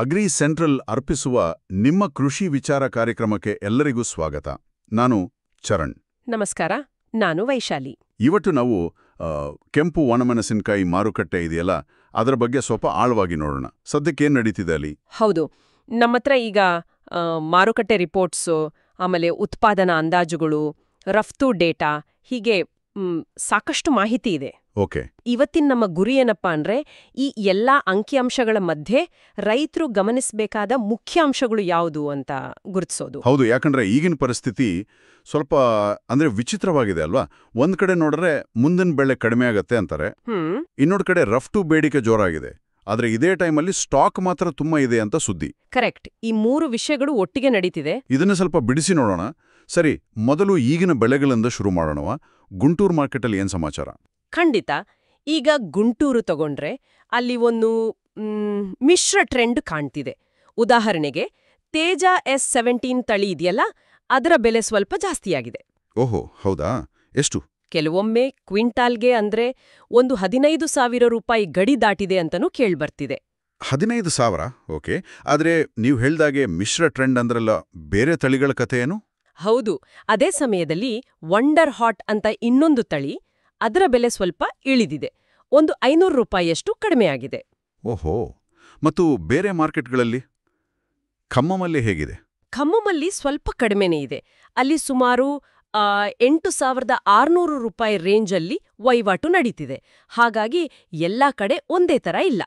Agri central ಅರ್ಪಿಸುವ ನಿಮ್ಮ ಕೃಷಿ ವಿಚಾರ ಕಾರ್ಯಕ್ರಮಕ್ಕೆ ಎಲ್ಲರಿಗೂ ಸ್ವಾಗತ. ನಾನು ಚರಣ್. ನಮಸ್ಕಾರ, ನಾನು ವೈಶಾಲಿ. ಇವತ್ತು ನಾವು ಕೆಂಪು ಒಣಮೆಣಸಿನಕಾಯಿ ಮಾರುಕಟ್ಟೆ ಇದೆಯಲ್ಲ, ಅದರ ಬಗ್ಗೆ ಸ್ವಲ್ಪ ಆಳವಾಗಿ ನೋಡೋಣ. ಸದ್ಯಕ್ಕೇನು ನಡೀತಿದೆ ಅಲ್ಲಿ? ಹೌದು, ನಮ್ಮತ್ರ ಈಗ ಮಾರುಕಟ್ಟೆ ರಿಪೋರ್ಟ್ಸು, ಆಮೇಲೆ ಉತ್ಪಾದನಾ ಅಂದಾಜುಗಳು, ರಫ್ತು ಡೇಟಾ, ಹೀಗೆ ಸಾಕಷ್ಟು ಮಾಹಿತಿ ಇದೆ. ಓಕೆ. ಇವತ್ತಿನ ನಮ್ಮ ಗುರಿ ಏನಪ್ಪಾ ಅಂದ್ರೆ, ಈ ಎಲ್ಲಾ ಅಂಕಿಅಂಶಗಳ ಮಧ್ಯೆ ರೈತರು ಗಮನಿಸಬೇಕಾದ ಮುಖ್ಯ ಅಂಶಗಳು ಯಾವುದು ಅಂತ ಗುರುತಿಸೋದು. ಹೌದು, ಯಾಕಂದ್ರೆ ಈಗಿನ ಪರಿಸ್ಥಿತಿ ಸ್ವಲ್ಪ ವಿಚಿತ್ರವಾಗಿದೆ ಅಲ್ವಾ? ಒಂದ್ ಕಡೆ ನೋಡ್ರೆ ಮುಂದಿನ ಬೆಳೆ ಕಡಿಮೆ ಆಗತ್ತೆ ಅಂತಾರೆ, ಇನ್ನೊಂದ್ ಕಡೆ ರಫ್ತು ಬೇಡಿಕೆ ಜೋರಾಗಿದೆ. ಆದ್ರೆ ಇದೇ ಟೈಮಲ್ಲಿ ಸ್ಟಾಕ್ ಮಾತ್ರ ತುಂಬಾ ಇದೆ ಅಂತ ಸುದ್ದಿ. ಕರೆಕ್ಟ್. ಈ ಮೂರು ವಿಷಯಗಳು ಒಟ್ಟಿಗೆ ನಡೀತಿದೆ. ಇದನ್ನ ಸ್ವಲ್ಪ ಬಿಡಿಸಿ ನೋಡೋಣ. ಸರಿ, ಮೊದಲು ಈಗಿನ ಬೆಳೆಗಳಿಂದ ಶುರು ಮಾಡೋಣವಾ? ಗುಂಟೂರು ಮಾರ್ಕೆಟಲ್ಲಿ ಏನ್ ಸಮಾಚಾರ? ಖಂಡಿತ. ಈಗ ಗುಂಟೂರು ತಗೊಂಡ್ರೆ ಅಲ್ಲಿ ಒಂದು ಮಿಶ್ರ ಟ್ರೆಂಡ್ ಕಾಣ್ತಿದೆ. ಉದಾಹರಣೆಗೆ ತೇಜ S17 ತಳಿ ಇದೆಯಲ್ಲ, ಅದರ ಬೆಲೆ ಸ್ವಲ್ಪ ಜಾಸ್ತಿಯಾಗಿದೆ. ಓಹೋ, ಹೌದಾ? ಎಷ್ಟು? ಕೆಲವೊಮ್ಮೆ ಕ್ವಿಂಟಾಲ್ಗೆ ಅಂದ್ರೆ ಒಂದು 15,000 ರೂಪಾಯಿ ಗಡಿ ದಾಟಿದೆ ಅಂತನೂ ಕೇಳ್ಬರ್ತಿದೆ. 15,000? ಓಕೆ. ಆದ್ರೆ ನೀವು ಹೇಳ್ದಾಗೆ ಮಿಶ್ರ ಟ್ರೆಂಡ್ ಅಂದ್ರಲ್ಲ, ಬೇರೆ ತಳಿಗಳ ಕಥೆ ಏನು? ಹೌದು, ಅದೇ ಸಮಯದಲ್ಲಿ ವಂಡರ್ ಹಾಟ್ ಅಂತ ಇನ್ನೊಂದು ತಳಿ, ಅದರ ಬೆಲೆ ಸ್ವಲ್ಪ ಇಳಿದಿದೆ. ಒಂದು 500 ರೂಪಾಯಿಯಷ್ಟು ಕಡಿಮೆಯಾಗಿದೆ. ಓಹೋ. ಮತ್ತು ಬೇರೆ ಮಾರ್ಕೆಟ್ಗಳಲ್ಲಿ? ಖಮ್ಮಮಲ್ಲಿ ಹೇಗಿದೆ? ಖಮ್ಮಮಲ್ಲಿ ಸ್ವಲ್ಪ ಕಡಿಮೆನೇ ಇದೆ. ಅಲ್ಲಿ ಸುಮಾರು 8,600 ರೂಪಾಯಿ ರೇಂಜಲ್ಲಿ ವಹಿವಾಟು ನಡೀತಿದೆ. ಹಾಗಾಗಿ ಎಲ್ಲಾ ಕಡೆ ಒಂದೇ ತರ ಇಲ್ಲ.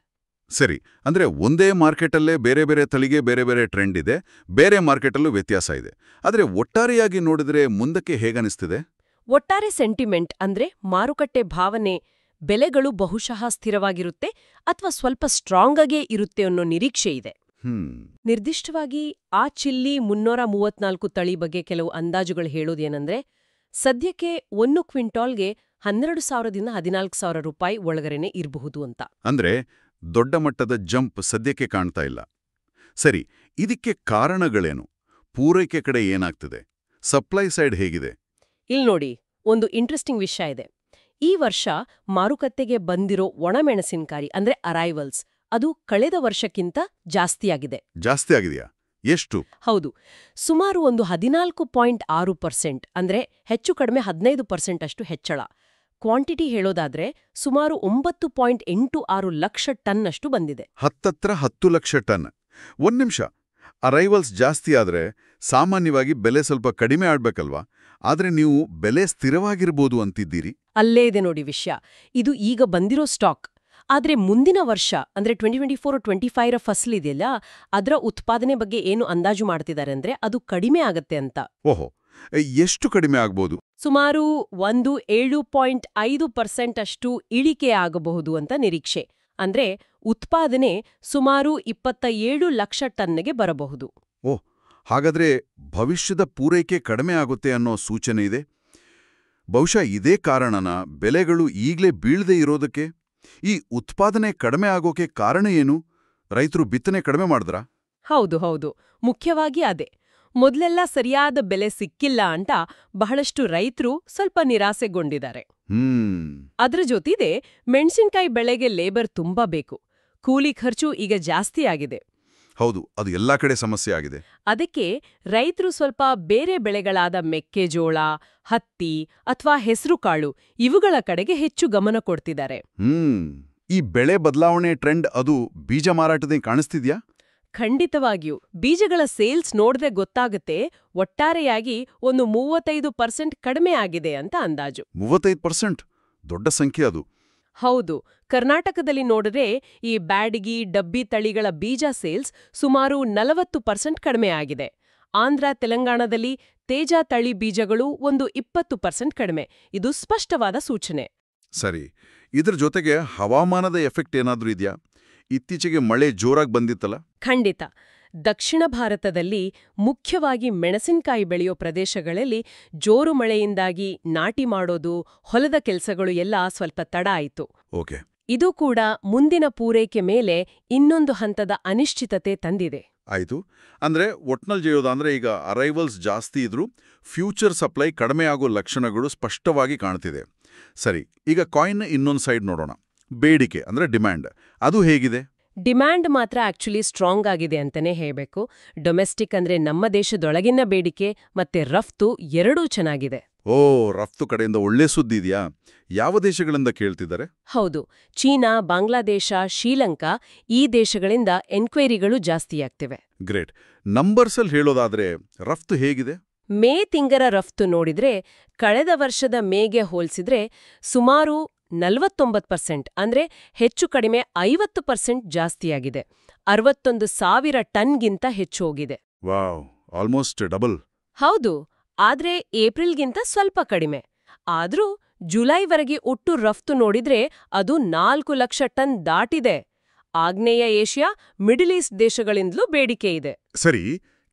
ಸರಿ, ಅಂದ್ರೆ ಒಂದೇ ಮಾರ್ಕೆಟಲ್ಲೇ ಬೇರೆ ಬೇರೆ ತಳಿಗೆ ಬೇರೆ ಬೇರೆ ಟ್ರೆಂಡ್ ಇದೆ, ಬೇರೆ ಮಾರ್ಕೆಟಲ್ಲೂ ವ್ಯತ್ಯಾಸ ಇದೆ. ಆದ್ರೆ ಒಟ್ಟಾರೆಯಾಗಿ ನೋಡಿದ್ರೆ ಮುಂದಕ್ಕೆ ಹೇಗನಿಸ್ತಿದೆ? ಒಟ್ಟಾರೆ ಸೆಂಟಿಮೆಂಟ್ ಅಂದ್ರೆ ಮಾರುಕಟ್ಟೆ ಭಾವನೆ, ಬೆಲೆಗಳು ಬಹುಶಃ ಸ್ಥಿರವಾಗಿರುತ್ತೆ ಅಥವಾ ಸ್ವಲ್ಪ ಸ್ಟ್ರಾಂಗ್ ಆಗೇ ಇರುತ್ತೆ ಅನ್ನೋ ನಿರೀಕ್ಷೆ ಇದೆ. ನಿರ್ದಿಷ್ಟವಾಗಿ ಆ ಚಿಲ್ಲಿ 334 ತಳಿ ಬಗ್ಗೆ ಕೆಲವು ಅಂದಾಜುಗಳು ಹೇಳೋದೇನೆಂದ್ರೆ, ಸದ್ಯಕ್ಕೆ 1 ಕ್ವಿಂಟಾಲ್ಗೆ 12,000ದಿಂದ 14,000 ರೂಪಾಯಿ ಒಳಗರೆನೆ ಇರಬಹುದು ಅಂತ. ಅಂದ್ರೆ ದೊಡ್ಡ ಮಟ್ಟದ ಜಂಪ್ ಸದ್ಯಕ್ಕೆ ಕಾಣ್ತಾ ಇಲ್ಲ. ಸರಿ, ಇದಕ್ಕೆ ಕಾರಣಗಳೇನು? ಪೂರೈಕೆ ಕಡೆ ಏನಾಗ್ತಿದೆ? ಸಪ್ಲೈ ಸೈಡ್ ಹೇಗಿದೆ? ಇಲ್ಲಿ ನೋಡಿ, ಒಂದು ಇಂಟ್ರೆಸ್ಟಿಂಗ್ ವಿಷಯ ಇದೆ. ಈ ವರ್ಷ ಮಾರುಕಟ್ಟೆಗೆ ಬಂದಿರೋ ಒಣಮೆಣಸಿನಕಾಯಿ ಅಂದ್ರೆ ಅರೈವಲ್ಸ್, ಅದು ಕಳೆದ ವರ್ಷಕ್ಕಿಂತ ಜಾಸ್ತಿಯಾಗಿದೆ. ಜಾಸ್ತಿ ಆಗಿದೆಯಾ? ಎಷ್ಟು? ಹೌದು, ಸುಮಾರು ಒಂದು 14.6%, ಅಂದ್ರೆ ಹೆಚ್ಚು ಕಡಿಮೆ 15% ಅಷ್ಟು ಹೆಚ್ಚಳ. ಕ್ವಾಂಟಿಟಿ ಹೇಳೋದಾದ್ರೆ ಸುಮಾರು 9.86 ಲಕ್ಷ ಟನ್ ಅಷ್ಟು ಬಂದಿದೆ. ಹತ್ತತ್ರ 10 ಲಕ್ಷ ಟನ್. ಒಂದ್ ನಿಮಿಷ, ಅರೈವಲ್ಸ್ ಜಾಸ್ತಿ ಆದ್ರೆ ಸಾಮಾನ್ಯವಾಗಿ ಬೆಲೆ ಸ್ವಲ್ಪ ಕಡಿಮೆ ಆಡ್ಬೇಕಲ್ವಾ? ಆದ್ರೆ ನೀವು ಬೆಲೆ ಸ್ಥಿರವಾಗಿರ್ಬೋದು ಅಂತಿದ್ದೀರಿ. ಅಲ್ಲೇ ಇದೆ ನೋಡಿ ವಿಷಯ. ಇದು ಈಗ ಬಂದಿರೋ ಸ್ಟಾಕ್. ಆದ್ರೆ ಮುಂದಿನ ವರ್ಷ ಅಂದ್ರೆ 2024-25 ಫಸಲಿದೆಯಲ್ಲ, ಅದರ ಉತ್ಪಾದನೆ ಬಗ್ಗೆ ಏನು ಅಂದಾಜು ಮಾಡ್ತಿದ್ದಾರೆ ಅಂದ್ರೆ ಅದು ಕಡಿಮೆ ಆಗತ್ತೆ ಅಂತ. ಓಹೋ, ಎಷ್ಟು ಕಡಿಮೆ ಆಗ್ಬೋದು? ಸುಮಾರು 7.5% ಅಷ್ಟು ಇಳಿಕೆ ಆಗಬಹುದು ಅಂತ ನಿರೀಕ್ಷೆ. ಅಂದ್ರೆ ಉತ್ಪಾದನೆ ಸುಮಾರು 27 ಲಕ್ಷ ಟನ್ಗೆ ಬರಬಹುದು. ಓಹ್, ಹಾಗಾದ್ರೆ ಭವಿಷ್ಯದ ಪೂರೈಕೆ ಕಡಿಮೆ ಆಗುತ್ತೆ ಅನ್ನೋ ಸೂಚನೆ ಇದೆ. ಬಹುಶಃ ಇದೇ ಕಾರಣನ ಬೆಲೆಗಳು ಈಗ್ಲೇ ಬೀಳದೆ ಇರೋದಕ್ಕೆ? ಈ ಉತ್ಪಾದನೆ ಕಡಿಮೆ ಆಗೋಕೆ ಕಾರಣ ಏನು? ರೈತರು ಬಿತ್ತನೆ ಕಡಿಮೆ ಮಾಡಿದ್ರಾ? ಹೌದು, ಮುಖ್ಯವಾಗಿ ಅದೇ. ಮೊದಲೆಲ್ಲ ಸರಿಯಾದ ಬೆಲೆ ಸಿಕ್ಕಿಲ್ಲ ಅಂತ ಬಹಳಷ್ಟು ರೈತರು ಸ್ವಲ್ಪ ನಿರಾಸೆಗೊಂಡಿದ್ದಾರೆ. ಅದ್ರ ಜೊತೆಗೆ ಮೆಣಸಿನ್ಕಾಯಿ ಬೆಳೆಗೆ ಲೇಬರ್ ತುಂಬಾ ಬೇಕು. ಕೂಲಿ ಖರ್ಚು ಈಗ ಜಾಸ್ತಿ ಆಗಿದೆ. ಹೌದು, ಅದು ಎಲ್ಲಾ ಕಡೆ ಸಮಸ್ಯೆ ಆಗಿದೆ. ಅದಕ್ಕೆ ರೈತರು ಸ್ವಲ್ಪ ಬೇರೆ ಬೆಳೆಗಳಾದ ಮೆಕ್ಕೆಜೋಳ, ಹತ್ತಿ ಅಥವಾ ಹೆಸರುಕಾಳು ಇವುಗಳ ಕಡೆಗೆ ಹೆಚ್ಚು ಗಮನ ಕೊಡ್ತಿದ್ದಾರೆ. ಈ ಬೆಳೆ ಬದಲಾವಣೆ ಟ್ರೆಂಡ್ ಅದು ಬೀಜ ಮಾರಾಟದಲ್ಲಿ ಕಾಣಿಸ್ತಿದ್ಯಾ? ಖಂಡಿತವಾಗಿಯೂ. ಬೀಜಗಳ ಸೇಲ್ಸ್ ನೋಡ್ದೆ ಗೊತ್ತಾಗುತ್ತೆ, ಒಟ್ಟಾರೆಯಾಗಿ ಒಂದು 35% ಕಡಿಮೆ ಆಗಿದೆ ಅಂತ ಅಂದಾಜು. 35%? ದೊಡ್ಡ ಸಂಖ್ಯೆ ಅದು. ಹೌದು, ಕರ್ನಾಟಕದಲ್ಲಿ ನೋಡಿದ್ರೆ ಈ ಬ್ಯಾಡಗಿ, ಡಬ್ಬಿ ತಳಿಗಳ ಬೀಜ ಸೇಲ್ಸ್ ಸುಮಾರು 40% ಕಡಿಮೆ ಆಗಿದೆ. ಆಂಧ್ರ, ತೆಲಂಗಾಣದಲ್ಲಿ ತೇಜ ತಳಿ ಬೀಜಗಳು ಒಂದು 20% ಕಡಿಮೆ. ಇದು ಸ್ಪಷ್ಟವಾದ ಸೂಚನೆ. ಸರಿ, ಇದ್ರ ಜೊತೆಗೆ ಹವಾಮಾನದ ಎಫೆಕ್ಟ್ ಏನಾದ್ರೂ ಇದೆಯಾ? ಇತ್ತೀಚೆಗೆ ಮಳೆ ಜೋರಾಗಿ ಬಂದಿತ್ತಲ್ಲ? ಖಂಡಿತ. ದಕ್ಷಿಣ ಭಾರತದಲ್ಲಿ ಮುಖ್ಯವಾಗಿ ಮೆಣಸಿನಕಾಯಿ ಬೆಳೆಯೋ ಪ್ರದೇಶಗಳಲ್ಲಿ ಜೋರು ಮಳೆಯಿಂದಾಗಿ ನಾಟಿ ಮಾಡೋದು, ಹೊಲದ ಕೆಲಸಗಳು ಎಲ್ಲ ಸ್ವಲ್ಪ ತಡ ಆಯಿತು. ಓಕೆ. ಇದು ಕೂಡ ಮುಂದಿನ ಪೂರೈಕೆ ಮೇಲೆ ಇನ್ನೊಂದು ಹಂತದ ಅನಿಶ್ಚಿತತೆ ತಂದಿದೆ. ಆಯ್ತು. ಅಂದ್ರೆ ಒಟ್ನಲ್ಲಿ ಹೇಳೋದಂದ್ರೆ ಈಗ ಅರೈವಲ್ಸ್ ಜಾಸ್ತಿ ಇದ್ರೂ ಫ್ಯೂಚರ್ ಸಪ್ಲೈ ಕಡಿಮೆ ಆಗೋ ಲಕ್ಷಣಗಳು ಸ್ಪಷ್ಟವಾಗಿ ಕಾಣ್ತಿದೆ. ಸರಿ, ಈಗ ಕಾಯಿನ್ ಇನ್ನೊಂದು ಸೈಡ್ ನೋಡೋಣ. ಬೇಡಿಕೆ ಅಂದ್ರೆ ಡಿಮ್ಯಾಂಡ್, ಅದು ಹೇಗಿದೆ? ಡಿಮ್ಯಾಂಡ್ ಮಾತ್ರ ಆಕ್ಚುಲಿ ಸ್ಟ್ರಾಂಗ್ ಆಗಿದೆ ಅಂತಾನೆ ಹೇಳ್ಬೇಕು. ಡೊಮೆಸ್ಟಿಕ್ ಅಂದ್ರೆ ನಮ್ಮ ದೇಶದೊಳಗಿನ ಬೇಡಿಕೆ ಮತ್ತೆ ರಫ್ತು ಎರಡೂ ಚೆನ್ನಾಗಿದೆ. ಓ, ರಫ್ತು ಕಡೆಯಿಂದ ಒಳ್ಳೆ ಸುದ್ದಿ ಇದೆಯಾ? ಯಾವ ದೇಶಗಳಿಂದ ಕೇಳ್ತಿದ್ದಾರೆ? ಹೌದು, ಚೀನಾ, ಬಾಂಗ್ಲಾದೇಶ, ಶ್ರೀಲಂಕಾ ಈ ದೇಶಗಳಿಂದ ಎನ್ಕ್ವೈರಿಗಳು ಜಾಸ್ತಿಯಾಗ್ತಿವೆ. ಗ್ರೇಟ್. ನಂಬರ್ಸಲ್ಲಿ ಹೇಳೋದಾದ್ರೆ ರಫ್ತು ಹೇಗಿದೆ? ಮೇ ತಿಂಗಳ ರಫ್ತು ನೋಡಿದ್ರೆ ಕಳೆದ ವರ್ಷದ ಮೇಗೆ ಹೋಲ್ಸಿದ್ರೆ ಸುಮಾರು 49%, ಅಂದ್ರೆ ಹೆಚ್ಚು ಕಡಿಮೆ 50% ಜಾಸ್ತಿಯಾಗಿದೆ. 61,000 ಟನ್ಗಿಂತ ಹೆಚ್ಚು ಹೋಗಿದೆ. Wow, almost double. ಹೌದು, ಆದ್ರೆ ಏಪ್ರಿಲ್ಗಿಂತ ಸ್ವಲ್ಪ ಕಡಿಮೆ. ಆದ್ರೂ ಜುಲೈವರೆಗೆ ಒಟ್ಟು ರಫ್ತು ನೋಡಿದ್ರೆ ಅದು 4 ಲಕ್ಷ ಟನ್ ದಾಟಿದೆ. ಆಗ್ನೇಯ ಏಷ್ಯಾ, ಮಿಡಲ್ ಈಸ್ಟ್ ದೇಶಗಳಿಂದಲೂ ಬೇಡಿಕೆ ಇದೆ. ಸರಿ,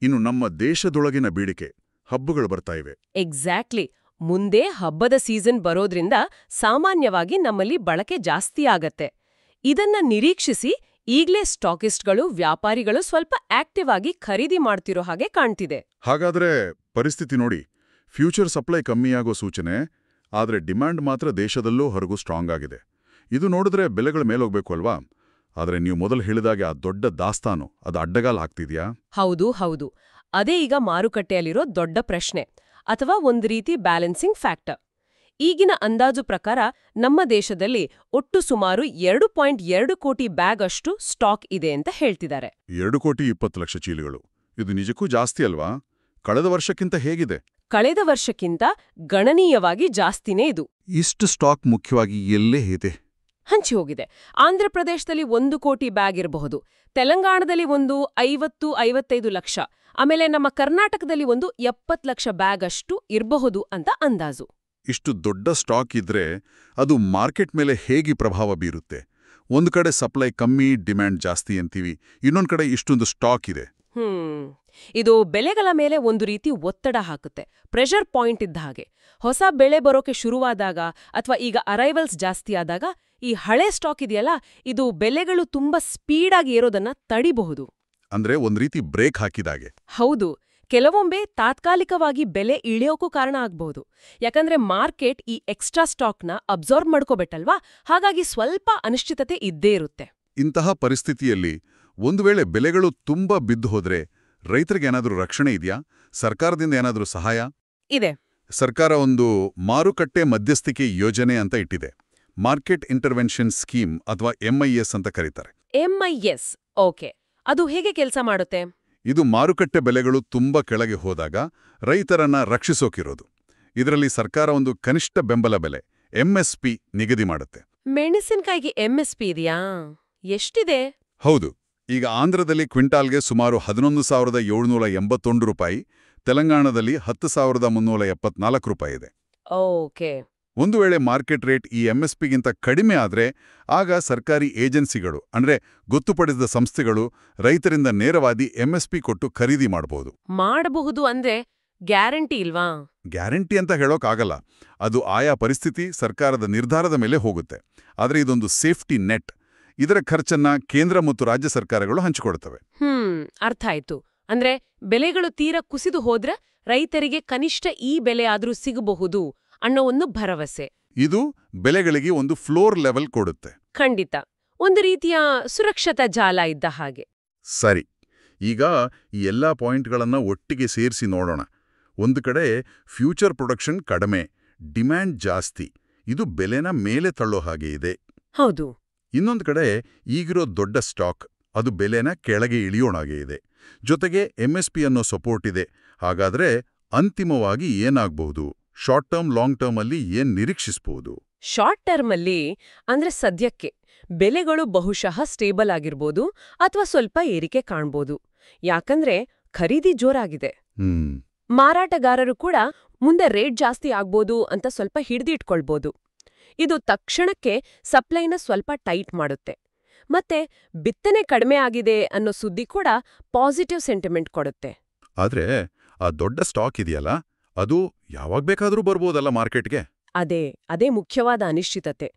ಇನ್ನು ನಮ್ಮ ದೇಶದೊಳಗಿನ ಬೇಡಿಕೆ, ಹಬ್ಬಗಳು ಬರ್ತಾ ಇವೆ. ಎಕ್ಸಾಕ್ಟ್ಲಿ. ಮುಂದೆ ಹಬ್ಬದ ಸೀಸನ್ ಬರೋದ್ರಿಂದ ಸಾಮಾನ್ಯವಾಗಿ ನಮ್ಮಲ್ಲಿ ಬಳಕೆ ಜಾಸ್ತಿ ಆಗತ್ತೆ. ಇದನ್ನ ನಿರೀಕ್ಷಿಸಿ ಈಗ್ಲೇ ಸ್ಟಾಕಿಸ್ಟ್ಗಳು, ವ್ಯಾಪಾರಿಗಳು ಸ್ವಲ್ಪ ಆಕ್ಟಿವ್ ಆಗಿ ಖರೀದಿ ಮಾಡ್ತಿರೋ ಹಾಗೆ ಕಾಣ್ತಿದೆ. ಹಾಗಾದ್ರೆ ಪರಿಸ್ಥಿತಿ ನೋಡಿ, ಫ್ಯೂಚರ್ ಸಪ್ಲೈ ಕಮ್ಮಿಯಾಗೋ ಸೂಚನೆ, ಆದ್ರೆ ಡಿಮ್ಯಾಂಡ್ ಮಾತ್ರ ದೇಶದಲ್ಲೂ ಹೊರಗೂ ಸ್ಟ್ರಾಂಗ್ ಆಗಿದೆ. ಇದು ನೋಡಿದ್ರೆ ಬೆಲೆಗಳ ಮೇಲೋಗ್ಬೇಕು ಅಲ್ವಾ? ಆದ್ರೆ ನೀವು ಮೊದಲು ಹೇಳಿದಾಗೆ ಆ ದೊಡ್ಡ ದಾಸ್ತಾನು ಅದು ಅಡ್ಡಗಾಲ್ ಹಾಕ್ತಿದ್ಯಾ? ಹೌದು. ಅದೇ ಈಗ ಮಾರುಕಟ್ಟೆಯಲ್ಲಿರೋ ದೊಡ್ಡ ಪ್ರಶ್ನೆ, ಅಥವಾ ಒಂದು ರೀತಿ ಬ್ಯಾಲೆನ್ಸಿಂಗ್ ಫ್ಯಾಕ್ಟರ್. ಈಗಿನ ಅಂದಾಜು ಪ್ರಕಾರ ನಮ್ಮ ದೇಶದಲ್ಲಿ ಒಟ್ಟು ಸುಮಾರು 2.2 ಕೋಟಿ ಬ್ಯಾಗ್ ಅಷ್ಟು ಸ್ಟಾಕ್ ಇದೆ ಅಂತ ಹೇಳ್ತಿದ್ದಾರೆ. 2,20,00,000 ಚೀಲಗಳು. ಇದು ನಿಜಕ್ಕೂ ಜಾಸ್ತಿ ಅಲ್ವಾ? ಕಳೆದ ವರ್ಷಕ್ಕಿಂತ ಹೇಗಿದೆ? ಕಳೆದ ವರ್ಷಕ್ಕಿಂತ ಗಣನೀಯವಾಗಿ ಜಾಸ್ತಿನೇ ಇದು. ಇಷ್ಟು ಸ್ಟಾಕ್ ಮುಖ್ಯವಾಗಿ ಎಲ್ಲೇ ಇದೆ? ಹಂಚಿ ಹೋಗಿದೆ. ಆಂಧ್ರಪ್ರದೇಶದಲ್ಲಿ 1 ಕೋಟಿ ಬ್ಯಾಗ್ ಇರಬಹುದು, ತೆಲಂಗಾಣದಲ್ಲಿ ಒಂದು 50-55 ಲಕ್ಷ, ಆಮೇಲೆ ನಮ್ಮ ಕರ್ನಾಟಕದಲ್ಲಿ ಒಂದು 70 ಲಕ್ಷ ಬ್ಯಾಗ್ ಅಷ್ಟು ಇರಬಹುದು ಅಂತ ಅಂದಾಜು. ಇಷ್ಟು ದೊಡ್ಡ ಸ್ಟಾಕ್ ಇದ್ರೆ ಅದು ಮಾರ್ಕೆಟ್ ಮೇಲೆ ಹೇಗೆ ಪ್ರಭಾವ ಬೀರುತ್ತೆ? ಒಂದು ಕಡೆ ಸಪ್ಲೈ ಕಮ್ಮಿ, ಡಿಮ್ಯಾಂಡ್ ಜಾಸ್ತಿ ಅಂತೀವಿ, ಇನ್ನೊಂದು ಕಡೆ ಇಷ್ಟೊಂದು ಸ್ಟಾಕ್ ಇದೆ. ಇದು ಬೆಲೆಗಳ ಮೇಲೆ ಒಂದು ರೀತಿ ಒತ್ತಡ ಹಾಕುತ್ತೆ, ಪ್ರೆಷರ್ ಪಾಯಿಂಟ್ ಇದ್ದ ಹಾಗೆ. ಹೊಸ ಬೆಳೆ ಬರೋಕೆ ಶುರುವಾದಾಗ ಅಥವಾ ಈಗ ಅರೈವಲ್ಸ್ ಜಾಸ್ತಿ ಆದಾಗ ಈ ಹಳೆ ಸ್ಟಾಕ್ ಇದೆಯಲ್ಲ, ಇದು ಬೆಲೆಗಳು ತುಂಬಾ ಸ್ಪೀಡಾಗಿ ಏರೋದನ್ನ ತಡಿಬಹುದು. ಅಂದ್ರೆ ಒಂದ್ ರೀತಿ ಬ್ರೇಕ್ ಹಾಕಿದಾಗೆ. ಹೌದು, ಕೆಲವೊಮ್ಮೆ ತಾತ್ಕಾಲಿಕವಾಗಿ ಬೆಲೆ ಇಳಿಯೋಕೂ ಕಾರಣ ಆಗ್ಬಹುದು. ಯಾಕಂದ್ರೆ ಮಾರ್ಕೆಟ್ ಈ ಎಕ್ಸ್ಟ್ರಾ ಸ್ಟಾಕ್ನ ಅಬ್ಸಾರ್ಬ್ ಮಾಡ್ಕೋಬೇಕಲ್ವಾ, ಹಾಗಾಗಿ ಸ್ವಲ್ಪ ಅನಿಶ್ಚಿತತೆ ಇದ್ದೇ ಇರುತ್ತೆ. ಇಂತಹ ಪರಿಸ್ಥಿತಿಯಲ್ಲಿ ಒಂದು ವೇಳೆ ಬೆಲೆಗಳು ತುಂಬಾ ಬಿದ್ದು ಹೋದ್ರೆ ರೈತರಿಗೆ ಏನಾದ್ರೂ ರಕ್ಷಣೆ ಇದೆಯಾ? ಸರ್ಕಾರದಿಂದ ಏನಾದ್ರೂ ಸಹಾಯ ಇದೆ. ಸರ್ಕಾರ ಒಂದು ಮಾರುಕಟ್ಟೆ ಮಧ್ಯಸ್ಥಿಕೆ ಯೋಜನೆ ಅಂತ ಇಟ್ಟಿದೆ. ಮಾರ್ಕೆಟ್ ಇಂಟರ್ವೆನ್ಷನ್ ಸ್ಕೀಮ್ ಅಥವಾ MIS ಅಂತ ಕರೀತಾರೆ. MIS, okay. ಅದು ಹೇಗೆ ಕೆಲಸ ಮಾಡುತ್ತೆ? ಇದು ಮಾರುಕಟ್ಟೆ ಬೆಲೆಗಳು ತುಂಬಾ ಕೆಳಗೆ ಹೋದಾಗ ರೈತರನ್ನ ರಕ್ಷಿಸೋಕಿರೋದು. ಇದರಲ್ಲಿ ಸರ್ಕಾರ ಒಂದು ಕನಿಷ್ಠ ಬೆಂಬಲ ಬೆಲೆ MSP ನಿಗದಿ ಮಾಡುತ್ತೆ. ಮೆಣಸಿನಕಾಯಿಗೆ MSP ಇದೆಯಾ? ಎಷ್ಟಿದೆ? ಹೌದು. ಈಗ ಆಂಧ್ರದಲ್ಲಿ ಕ್ವಿಂಟಾಲ್ಗೆ ಸುಮಾರು 11,781 ರೂಪಾಯಿ, ತೆಲಂಗಾಣದಲ್ಲಿ 10,374 ರೂಪಾಯಿ ಇದೆ. ಓಕೆ. ಒಂದು ವೇಳೆ ಮಾರ್ಕೆಟ್ ರೇಟ್ ಈ MSPಗಿಂತ ಕಡಿಮೆ ಆದ್ರೆ ಆಗ ಸರ್ಕಾರಿ ಏಜೆನ್ಸಿಗಳು ಅಂದ್ರೆ ಗೊತ್ತುಪಡಿಸಿದ ಸಂಸ್ಥೆಗಳು ರೈತರಿಂದ ನೇರವಾಗಿ MSP ಕೊಟ್ಟು ಖರೀದಿ ಮಾಡಬಹುದು ಅಂದ್ರೆ ಗ್ಯಾರಂಟಿ ಇಲ್ವಾ? ಗ್ಯಾರಂಟಿ ಅಂತ ಹೇಳೋಕ್ಕಾಗಲ್ಲ. ಅದು ಆಯಾ ಪರಿಸ್ಥಿತಿ, ಸರ್ಕಾರದ ನಿರ್ಧಾರದ ಮೇಲೆ ಹೋಗುತ್ತೆ. ಆದ್ರೆ ಇದೊಂದು ಸೇಫ್ಟಿ ನೆಟ್. ಇದರ ಖರ್ಚನ್ನ ಕೇಂದ್ರ ಮತ್ತು ರಾಜ್ಯ ಸರ್ಕಾರಗಳು ಹಂಚಿಕೊಡ್ತವೆ. ಅರ್ಥ ಆಯ್ತು. ಅಂದ್ರೆ ಬೆಲೆಗಳು ತೀರಾ ಕುಸಿದು ಹೋದ್ರೆ ರೈತರಿಗೆ ಕನಿಷ್ಠ ಈ ಬೆಲೆ ಆದ್ರೂ ಸಿಗಬಹುದು ಅನ್ನೋ ಒಂದು ಭರವಸೆ. ಇದು ಬೆಲೆಗಳಿಗೆ ಒಂದು ಫ್ಲೋರ್ ಲೆವೆಲ್ ಕೊಡುತ್ತೆ. ಖಂಡಿತ, ಒಂದು ರೀತಿಯ ಸುರಕ್ಷತಾ ಜಾಲ ಇದ್ದ ಹಾಗೆ. ಸರಿ, ಈಗ ಈ ಎಲ್ಲಾ ಪಾಯಿಂಟ್ಗಳನ್ನ ಒಟ್ಟಿಗೆ ಸೇರಿಸಿ ನೋಡೋಣ. ಒಂದು ಕಡೆ ಫ್ಯೂಚರ್ ಪ್ರೊಡಕ್ಷನ್ ಕಡಿಮೆ, ಡಿಮ್ಯಾಂಡ್ ಜಾಸ್ತಿ, ಇದು ಬೆಲೆನ ಮೇಲೆ ತಳ್ಳೋ ಹಾಗೆ ಇದೆ. ಹೌದು. ಇನ್ನೊಂದು ಕಡೆ ಈಗಿರೋ ದೊಡ್ಡ ಸ್ಟಾಕ್, ಅದು ಬೆಲೆನ ಕೆಳಗೆ ಇಳಿಯೋಣಾಗೆ ಇದೆ. ಜೊತೆಗೆ MSP ಅನ್ನೋ ಸಪೋರ್ಟ್ ಇದೆ. ಹಾಗಾದ್ರೆ ಅಂತಿಮವಾಗಿ ಏನಾಗಬಹುದು? ಶಾರ್ಟ್ ಟರ್ಮ್, ಲಾಂಗ್ ಟರ್ಮ್ ಅಲ್ಲಿ ಏನ್ ನಿರೀಕ್ಷಿಸಬಹುದು? ಶಾರ್ಟ್ ಟರ್ಮ್ ಅಲ್ಲಿ ಅಂದ್ರೆ ಸದ್ಯಕ್ಕೆ ಬೆಲೆಗಳು ಬಹುಶಃ ಸ್ಟೇಬಲ್ ಆಗಿರ್ಬೋದು ಅಥವಾ ಸ್ವಲ್ಪ ಏರಿಕೆ ಕಾಣ್ಬೋದು. ಯಾಕಂದ್ರೆ ಖರೀದಿ ಜೋರಾಗಿದೆ. ಮಾರಾಟಗಾರರು ಕೂಡ ಮುಂದೆ ರೇಟ್ ಜಾಸ್ತಿ ಆಗ್ಬೋದು ಅಂತ ಸ್ವಲ್ಪ ಹಿಡಿದಿಟ್ಕೊಳ್ಬೋದು. ಇದು ತಕ್ಷಣಕ್ಕೆ ಸಪ್ಲೈನ ಸ್ವಲ್ಪ ಟೈಟ್ ಮಾಡುತ್ತೆ. ಮತ್ತೆ ಬಿತ್ತನೆ ಕಡಿಮೆ ಆಗಿದೆ ಅನ್ನೋ ಸುದ್ದಿ ಕೂಡ ಪಾಸಿಟಿವ್ ಸೆಂಟಿಮೆಂಟ್ ಕೊಡುತ್ತೆ. ಆದ್ರೆ ಆ ದೊಡ್ಡ ಸ್ಟಾಕ್ ಇದೆಯಲ್ಲ, ಅದು ಯಾವಾಗ ಬೇಕಾದ್ರೂ ಬರ್ಬೋದಲ್ಲ ಮಾರ್ಕೆಟ್ಗೆ? ಅದೇ ಮುಖ್ಯವಾದ ಅನಿಶ್ಚಿತತೆ.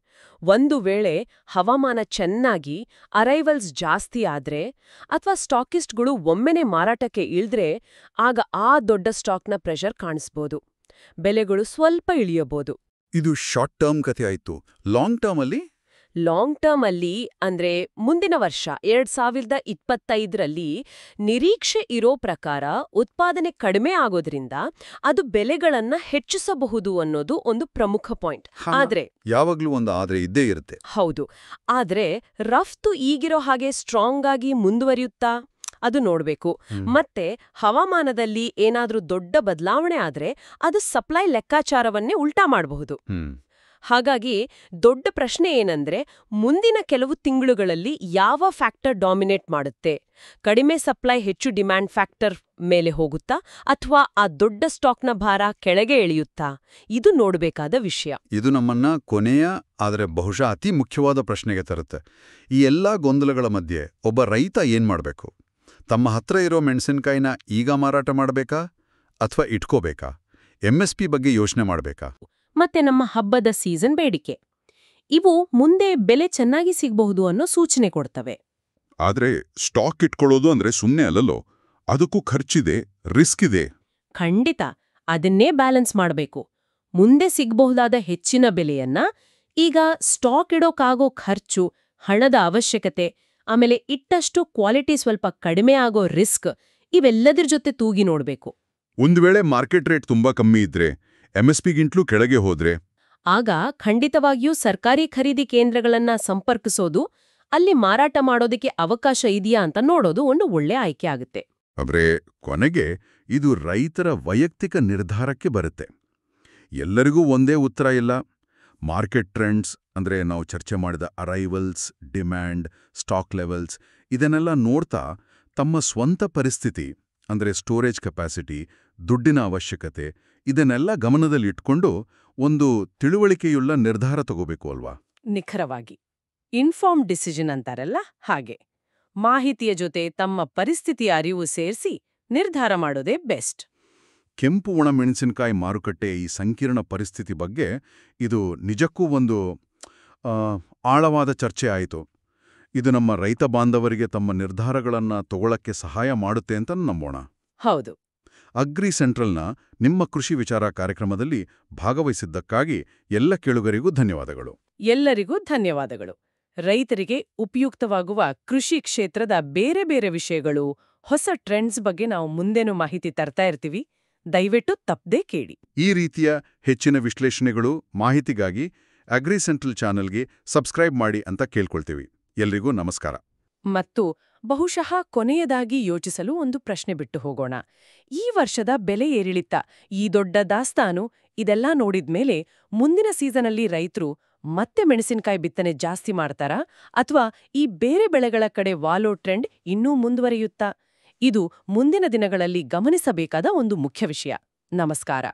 ಒಂದು ವೇಳೆ ಹವಾಮಾನ ಚೆನ್ನಾಗಿ ಅರೈವಲ್ಸ್ ಜಾಸ್ತಿ ಆದ್ರೆ ಅಥವಾ ಸ್ಟಾಕಿಸ್ಟ್ಗಳು ಒಮ್ಮೆನೆ ಮಾರಾಟಕ್ಕೆ ಇಳಿದ್ರೆ ಆಗ ಆ ದೊಡ್ಡ ಸ್ಟಾಕ್ನ ಪ್ರೆಷರ್ ಕಾಣಿಸ್ಬೋದು, ಬೆಲೆಗಳು ಸ್ವಲ್ಪ ಇಳಿಯಬಹುದು. ಇದು ಶಾರ್ಟ್ ಟರ್ಮ್ ಕಥೆ ಆಯ್ತು. ಲಾಂಗ್ ಟರ್ಮ್ ಅಲ್ಲಿ ಲಾಂಗ್ ಟರ್ಮ್ ಅಲ್ಲಿ ಅಂದ್ರೆ ಮುಂದಿನ ವರ್ಷ 2025ರಲ್ಲಿ ನಿರೀಕ್ಷೆ ಇರೋ ಪ್ರಕಾರ ಉತ್ಪಾದನೆ ಕಡಿಮೆ ಆಗೋದ್ರಿಂದ ಅದು ಬೆಲೆಗಳನ್ನ ಹೆಚ್ಚಿಸಬಹುದು ಅನ್ನೋದು ಒಂದು ಪ್ರಮುಖ ಪಾಯಿಂಟ್. ಆದ್ರೆ ಯಾವಾಗ್ಲೂ ಒಂದು ಆದ್ರೆ ಇದ್ದೇ ಇರುತ್ತೆ. ಹೌದು, ಆದ್ರೆ ರಫ್ತು ಈಗಿರೋ ಹಾಗೆ ಸ್ಟ್ರಾಂಗ್ ಆಗಿ ಮುಂದುವರಿಯುತ್ತಾ ಅದು ನೋಡ್ಬೇಕು. ಮತ್ತೆ ಹವಾಮಾನದಲ್ಲಿ ಏನಾದ್ರೂ ದೊಡ್ಡ ಬದಲಾವಣೆ ಆದ್ರೆ ಅದು ಸಪ್ಲೈ ಲೆಕ್ಕಾಚಾರವನ್ನೇ ಉಲ್ಟಾ ಮಾಡಬಹುದು. ಹಾಗಾಗಿ ದೊಡ್ಡ ಪ್ರಶ್ನೆ ಏನಂದ್ರೆ, ಮುಂದಿನ ಕೆಲವು ತಿಂಗಳುಗಳಲ್ಲಿ ಯಾವ ಫ್ಯಾಕ್ಟರ್ ಡಾಮಿನೇಟ್ ಮಾಡುತ್ತೆ? ಕಡಿಮೆ ಸಪ್ಲೈ ಹೆಚ್ಚು ಡಿಮ್ಯಾಂಡ್ ಫ್ಯಾಕ್ಟರ್ ಮೇಲೆ ಹೋಗುತ್ತಾ ಅಥವಾ ಆ ದೊಡ್ಡ ಸ್ಟಾಕ್ನ ಭಾರ ಕೆಳಗೆ ಇಳಿಯುತ್ತಾ? ಇದು ನೋಡಬೇಕಾದ ವಿಷಯ. ಇದು ನಮ್ಮನ್ನ ಕೊನೆಯ ಆದರೆ ಬಹುಶಃ ಅತಿ ಮುಖ್ಯವಾದ ಪ್ರಶ್ನೆಗೆ ತರುತ್ತೆ. ಈ ಎಲ್ಲಾ ಗೊಂದಲಗಳ ಮಧ್ಯೆ ಒಬ್ಬ ರೈತ ಏನ್ ಮಾಡ್ಬೇಕು? ತಮ್ಮ ಹತ್ರ ಇರೋ ಮೆಣಸಿನಕಾಯಿನ ಈಗ ಮಾರಾಟ ಮಾಡಬೇಕಾ ಅಥವಾ ಇಟ್ಕೋಬೇಕಾ? MSP ಬಗ್ಗೆ ಯೋಚನೆ ಮಾಡಬೇಕಾ? ಮತ್ತೆ ನಮ್ಮ ಹಬ್ಬದ ಸೀಸನ್ ಬೇಡಿಕೆ, ಇವು ಮುಂದೆ ಬೆಲೆ ಚೆನ್ನಾಗಿ ಸಿಗಬಹುದು ಅನ್ನೋ ಸೂಚನೆ ಕೊಡ್ತವೆ. ಆದ್ರೆ ಸ್ಟಾಕ್ ಇಟ್ಕೊಳ್ಳೋದು ಅಂದ್ರೆ ಸುಮ್ಮನೆ ಅಲ್ಲಲ್ಲೋ, ಅದಕ್ಕೂ ಖರ್ಚಿದೆ, ರಿಸ್ಕ್ ಇದೆ. ಖಂಡಿತ, ಅದನ್ನೇ ಬ್ಯಾಲೆನ್ಸ್ ಮಾಡಬೇಕು. ಮುಂದೆ ಸಿಗಬಹುದಾದ ಹೆಚ್ಚಿನ ಬೆಲೆಯನ್ನ ಈಗ ಸ್ಟಾಕ್ ಇಡೋಕಾಗೋ ಖರ್ಚು, ಹಣದ ಅವಶ್ಯಕತೆ, ಆಮೇಲೆ ಇಟ್ಟಷ್ಟು ಕ್ವಾಲಿಟಿ ಸ್ವಲ್ಪ ಕಡಿಮೆ ಆಗೋ ರಿಸ್ಕ್, ಇವೆಲ್ಲದ್ರ ಜೊತೆ ತೂಗಿ ನೋಡ್ಬೇಕು. ಒಂದು ವೇಳೆ ಮಾರ್ಕೆಟ್ ರೇಟ್ ತುಂಬಾ ಕಮ್ಮಿ ಇದ್ರೆ, MSPಗಿಂತಲೂ ಕೆಳಗೆ ಹೋದ್ರೆ, ಆಗ ಖಂಡಿತವಾಗಿಯೂ ಸರ್ಕಾರಿ ಖರೀದಿ ಕೇಂದ್ರಗಳನ್ನ ಸಂಪರ್ಕಿಸೋದು, ಅಲ್ಲಿ ಮಾರಾಟ ಮಾಡೋದಕ್ಕೆ ಅವಕಾಶ ಇದೆಯಾ ಅಂತ ನೋಡೋದು ಒಂದು ಒಳ್ಳೆ ಆಯ್ಕೆ ಆಗುತ್ತೆ. ಆದ್ರೆ ಕೊನೆಗೆ ಇದು ರೈತರ ವೈಯಕ್ತಿಕ ನಿರ್ಧಾರಕ್ಕೆ ಬರುತ್ತೆ. ಎಲ್ಲರಿಗೂ ಒಂದೇ ಉತ್ತರ ಇಲ್ಲ. ಮಾರ್ಕೆಟ್ ಟ್ರೆಂಡ್ಸ್ ಅಂದ್ರೆ ನಾವು ಚರ್ಚೆ ಮಾಡಿದ ಅರೈವಲ್ಸ್, ಡಿಮ್ಯಾಂಡ್, ಸ್ಟಾಕ್ ಲೆವೆಲ್ಸ್ ಇದನ್ನೆಲ್ಲ ನೋಡ್ತಾ ತಮ್ಮ ಸ್ವಂತ ಪರಿಸ್ಥಿತಿ ಅಂದ್ರೆ ಸ್ಟೋರೇಜ್ ಕೆಪಾಸಿಟಿ, ದುಡ್ಡಿನ ಅವಶ್ಯಕತೆ ಇದನ್ನೆಲ್ಲ ಗಮನದಲ್ಲಿಟ್ಕೊಂಡು ಒಂದು ತಿಳುವಳಿಕೆಯುಳ್ಳ ನಿರ್ಧಾರ ತಗೋಬೇಕು ಅಲ್ವಾ? ನಿಖರವಾಗಿ ಇನ್ಫಾರ್ಮ್ ಡಿಸಿಷನ್ ಅಂತಾರಲ್ಲ ಹಾಗೆ, ಮಾಹಿತಿಯ ಜೊತೆ ತಮ್ಮ ಪರಿಸ್ಥಿತಿಯ ಅರಿವು ಸೇರಿಸಿ ನಿರ್ಧಾರ ಮಾಡೋದೇ ಬೆಸ್ಟ್. ಕೆಂಪು ಒಣಮೆಣಸಿನಕಾಯಿ ಮಾರುಕಟ್ಟೆ ಈ ಸಂಕೀರ್ಣ ಪರಿಸ್ಥಿತಿ ಬಗ್ಗೆ ಇದು ನಿಜಕ್ಕೂ ಒಂದು ಆಳವಾದ ಚರ್ಚೆ ಆಯಿತು. ಇದು ನಮ್ಮ ರೈತ ಬಾಂಧವರಿಗೆ ತಮ್ಮ ನಿರ್ಧಾರಗಳನ್ನು ತಗೊಳ್ಳಕ್ಕೆ ಸಹಾಯ ಮಾಡುತ್ತೆ ಅಂತ ನಂಬೋಣ. ಹೌದು. ಅಗ್ರಿ ಸೆಂಟ್ರಲ್ನ ನಿಮ್ಮ ಕೃಷಿ ವಿಚಾರ ಕಾರ್ಯಕ್ರಮದಲ್ಲಿ ಭಾಗವಹಿಸಿದ್ದಕ್ಕಾಗಿ ಎಲ್ಲ ಕೇಳುಗರಿಗೂ ಧನ್ಯವಾದಗಳು. ಎಲ್ಲರಿಗೂ ಧನ್ಯವಾದಗಳು. ರೈತರಿಗೆ ಉಪಯುಕ್ತವಾಗುವ ಕೃಷಿ ಕ್ಷೇತ್ರದ ಬೇರೆ ಬೇರೆ ವಿಷಯಗಳು, ಹೊಸ ಟ್ರೆಂಡ್ಸ್ ಬಗ್ಗೆ ನಾವು ಮುಂದೇನೂ ಮಾಹಿತಿ ತರ್ತಾ ಇರ್ತೀವಿ. ದಯವಿಟ್ಟು ತಪ್ಪದೇ ಕೇಳಿ. ಈ ರೀತಿಯ ಹೆಚ್ಚಿನ ವಿಶ್ಲೇಷಣೆಗಳು, ಮಾಹಿತಿಗಾಗಿ ಅಗ್ರಿ ಸೆಂಟ್ರಲ್ ಚಾನೆಲ್ಗೆ ಸಬ್ಸ್ಕ್ರೈಬ್ ಮಾಡಿ ಅಂತ ಕೇಳ್ಕೊಳ್ತೀವಿ. ಎಲ್ರಿಗೂ ನಮಸ್ಕಾರ. ಮತ್ತು ಬಹುಶಃ ಕೊನೆಯದಾಗಿ ಯೋಚಿಸಲು ಒಂದು ಪ್ರಶ್ನೆ ಬಿಟ್ಟು ಹೋಗೋಣ. ಈ ವರ್ಷದ ಬೆಲೆ ಏರಿಳಿತ, ಈ ದೊಡ್ಡ ದಾಸ್ತಾನು ಇದೆಲ್ಲ ನೋಡಿದ್ಮೇಲೆ ಮುಂದಿನ ಸೀಸನಲ್ಲಿ ರೈತರು ಮತ್ತೆ ಮೆಣಸಿನಕಾಯಿ ಬಿತ್ತನೆ ಜಾಸ್ತಿ ಮಾಡ್ತಾರಾ ಅಥವಾ ಈ ಬೇರೆ ಬೆಳೆಗಳ ಕಡೆ ವಾಲೋ ಟ್ರೆಂಡ್ ಇನ್ನೂ ಮುಂದುವರಿಯುತ್ತಾ? ಇದು ಮುಂದಿನ ದಿನಗಳಲ್ಲಿ ಗಮನಿಸಬೇಕಾದ ಒಂದು ಮುಖ್ಯ ವಿಷಯ. ನಮಸ್ಕಾರ.